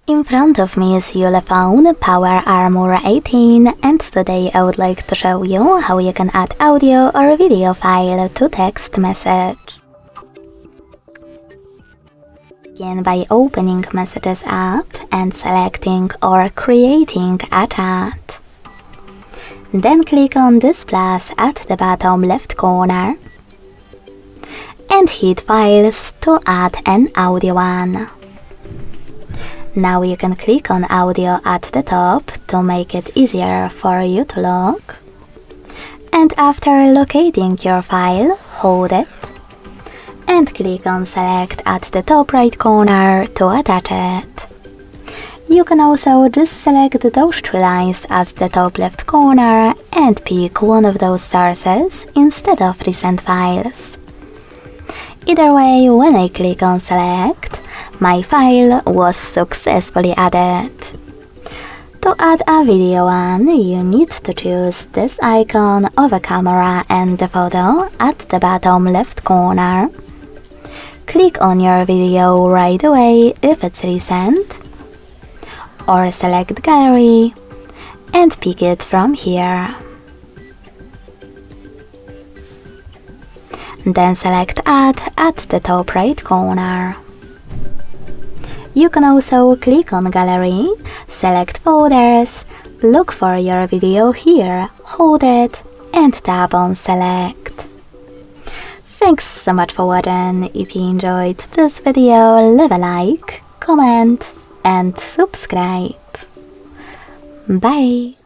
In front of me is ULEFONE Power Armor 18, and today I would like to show you how you can add audio or video file to text message. Begin by opening Messages app and selecting or creating a chat. Then click on this plus at the bottom left corner and hit Files to add an audio one. Now you can click on Audio at the top to make it easier for you to look. And after locating your file, hold it and click on Select at the top right corner to attach it. You can also just select those three lines at the top left corner and pick one of those sources instead of recent files. Either way, when I click on Select, my file was successfully added. To add a video one, you need to choose this icon of a camera and the photo at the bottom left corner. Click on your video right away if it's recent, or select Gallery and pick it from here. Then select Add at the top right corner. You can also click on Gallery, select Folders, look for your video here, hold it, and tap on Select. Thanks so much for watching. If you enjoyed this video, leave a like, comment, and subscribe. Bye!